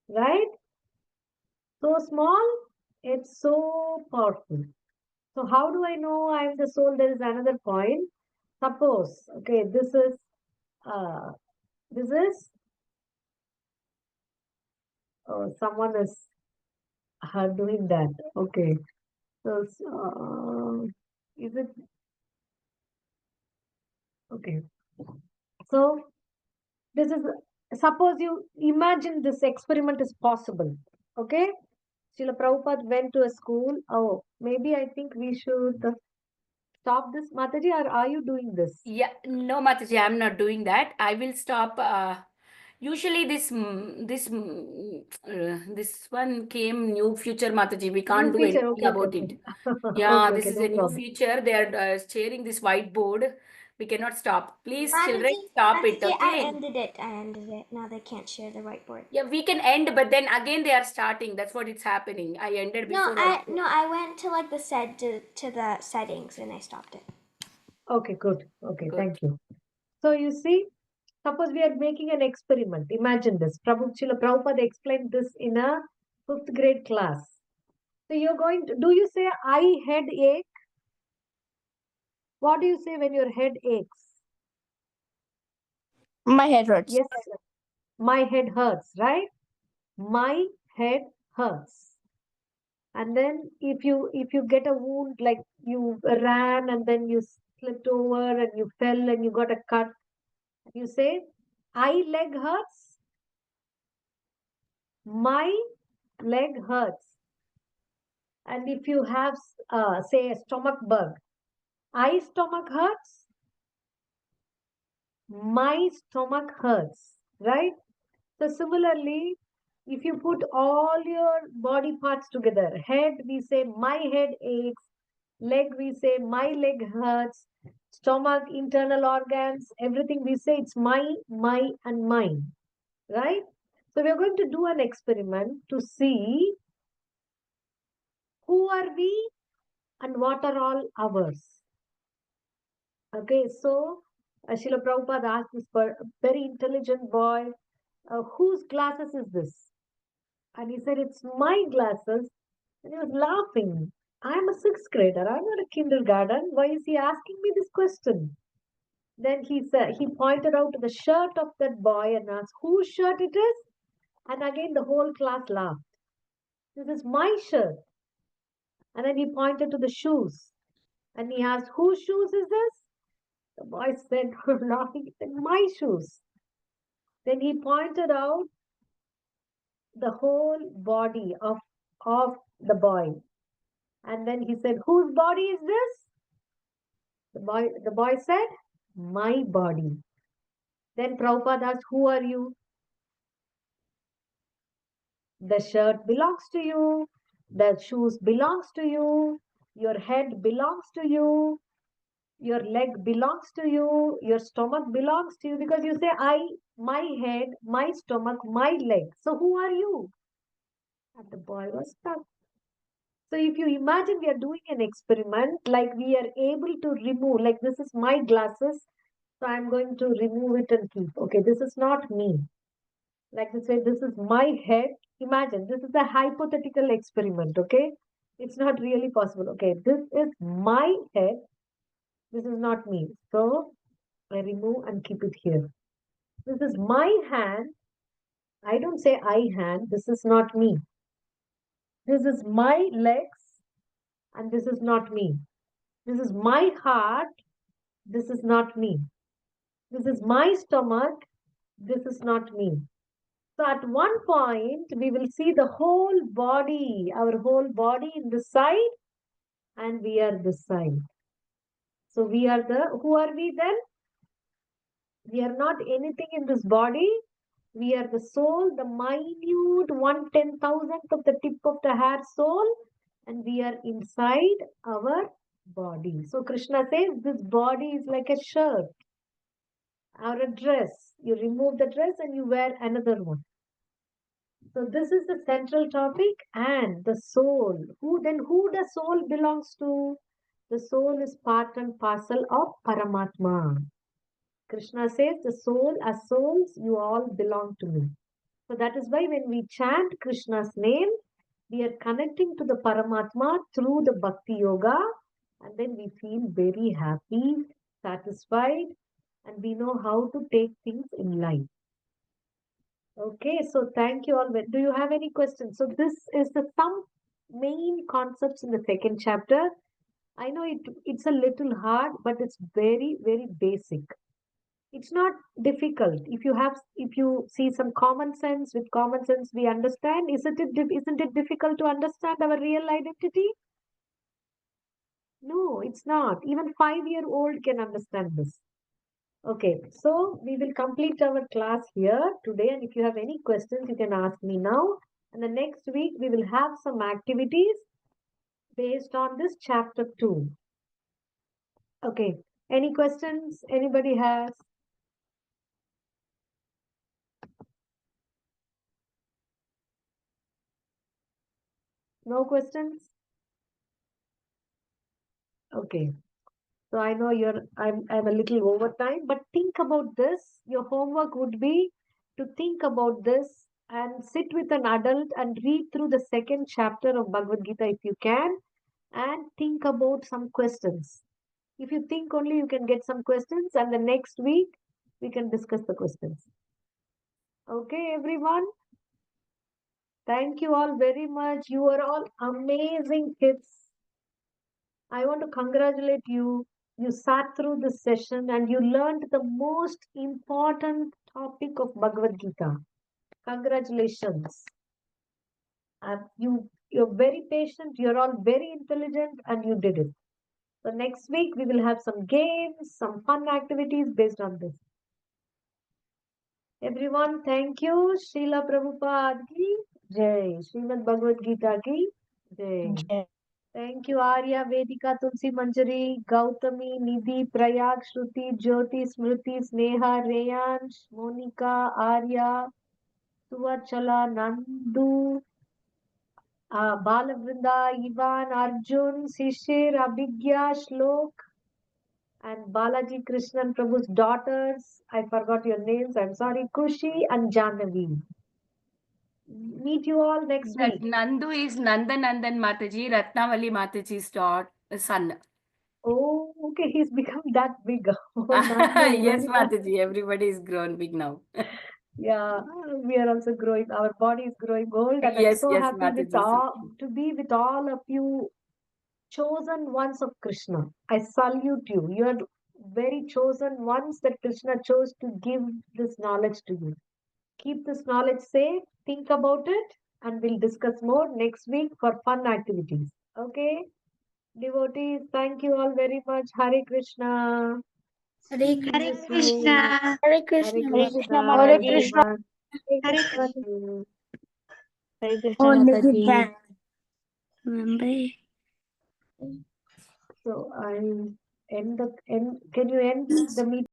B: Right? So small, it's so powerful. So how do I know I'm the soul? There is another point. Suppose, okay, this is someone is doing that. Okay. So, is it okay? So this is, suppose you imagine this experiment is possible. Okay. Srila Prabhupada went to a school. Oh, maybe I think we should stop this, Mataji, or are you doing this?
I: Yeah, no, Mataji, I'm not doing that. I will stop. Usually, this one came new feature, Mataji. We can't
B: New
I: do
B: feature.
I: anything
B: Okay, okay,
I: about
B: okay.
I: it. Yeah, this
B: Okay,
I: is
B: no
I: a new
B: problem.
I: feature. They are sharing this whiteboard. We cannot stop. Please, children,
C: Mataji,
I: stop it.
C: Mataji, I
I: Okay.
C: ended it. I ended it. Now they can't share the whiteboard.
I: Yeah, we can end, but then again they are starting. That's what it's happening. I ended before also.
C: I went to like to the settings and I stopped it.
B: Okay, good. Okay,
I: Good.
B: thank you. So you see, suppose we are making an experiment. Imagine this. Srila Prabhupada explained this in a 5th grade class. So you're going to, do you say I head ache? What do you say when your head aches?
G: My head hurts.
B: Yes, my head hurts, right? My head hurts. And then if you get a wound, like you ran and then you slipped over and you fell and you got a cut, you say, I leg hurts. My leg hurts. And if you have, say, a stomach bug, I stomach hurts. My stomach hurts, right? So similarly, if you put all your body parts together, head, we say my head aches, leg, we say my leg hurts, stomach, internal organs, everything we say it's my, and mine, right? So we're going to do an experiment to see who are we and what are all ours. Okay, so Srila Prabhupada asked this very intelligent boy, whose glasses is this? And he said, it's my glasses. And he was laughing. I'm a 6th grader. I'm not a kindergarten. Why is he asking me this question? Then he said, he pointed out to the shirt of that boy and asked, whose shirt it is? And again, the whole class laughed. This is my shirt. And then he pointed to the shoes. And he asked, whose shoes is this? The boy said, laughing, he said, my shoes. Then he pointed out the whole body of the boy. And then he said, whose body is this? The boy said, my body. Then Prabhupada asked, who are you? The shirt belongs to you. The shoes belongs to you. Your head belongs to you. Your leg belongs to you. Your stomach belongs to you. Because you say, my head, my stomach, my leg. So who are you? And the boy was stuck. So if you imagine we are doing an experiment, like we are able to remove, like this is my glasses, so I'm going to remove it and keep. Okay, this is not me. Like this way, this is my head. Imagine, this is a hypothetical experiment, okay? It's not really possible. Okay, this is my head. This is not me. So I remove and keep it here. This is my hand. I don't say I hand. This is not me. This is my legs and this is not me. This is my heart. This is not me. This is my stomach. This is not me. So at one point, we will see the whole body, our whole body in the side, and we are this side. So we are who are we then? We are not anything in this body. We are the soul, the minute 1/10,000th of the tip of the hair soul, and we are inside our body. So Krishna says this body is like a shirt or a dress. You remove the dress and you wear another one. So this is the central topic and the soul. Who the soul belongs to? The soul is part and parcel of Paramatma. Krishna says, the soul, as souls, you all belong to me. So that is why when we chant Krishna's name, we are connecting to the Paramatma through the Bhakti Yoga, and then we feel very happy, satisfied, and we know how to take things in life. Okay, so thank you all. Do you have any questions? So this is some main concepts in the second chapter. I know it's a little hard, but it's very, very basic. It's not difficult. If you see some common sense, with common sense we understand. Isn't it difficult to understand our real identity? No, it's not. Even 5-year-old can understand this. Okay, so we will complete our class here today, and if you have any questions, you can ask me now. And the next week we will have some activities based on this chapter 2. Okay, any questions anybody has? No questions? Okay. So I know I'm a little over time, but think about this. Your homework would be to think about this and sit with an adult and read through the second chapter of Bhagavad Gita if you can, and think about some questions. If you think only, you can get some questions, and the next week we can discuss the questions. Okay, everyone? Thank you all very much. You are all amazing kids. I want to congratulate you. You sat through this session and you learned the most important topic of Bhagavad Gita. Congratulations. You're very patient, you're all very intelligent, and you did it. So next week we will have some games, some fun activities based on this. Everyone, thank you. Srila Prabhupada ki Jai. Srimad Bhagavad Gita ki Jai. Thank you, Arya, Vedika, Tulsi, Manjari, Gautami, Nidhi, Prayag, Shruti, Jyoti, Smriti, Sneha, Reyansh, Monica, Arya, Suvachala, Nandu, Balavrinda, Ivan, Arjun, Sishir, Abhigya, Shlok, and Balaji Krishnan Prabhu's daughters. I forgot your names. I'm sorry. Kushi and Jahnavi. Meet you all next
I: That
B: week.
I: Nandu is Nandanandan Mataji, Ratnavali Mataji's son.
B: Oh, okay. He's become that big. Oh, Nandu,
I: Yes,
B: very nice.
I: Mataji. Everybody is grown big now.
B: Yeah, we are also growing. Our body is growing old, and I'm
I: Yes,
B: so
I: yes,
B: happy with
I: Mataji.
B: to be with all of you, chosen ones of Krishna. I salute you. You are very chosen ones that Krishna chose to give this knowledge to you. Keep this knowledge safe. Think about it, and we'll discuss more next week for fun activities. Okay, devotees, thank you all very much. Hare Krishna.
F: Hare
B: See you
F: Hare
B: soon.
F: Krishna.
D: Hare
E: Hare
B: Hare
D: Krishna.
E: Krishna,
B: Krishna,
E: Hare Krishna.
B: everyone.
F: Hare
B: Thank you.
G: Hare Krishna Mataji.
F: Remember.
B: So I'll end can you end the meeting?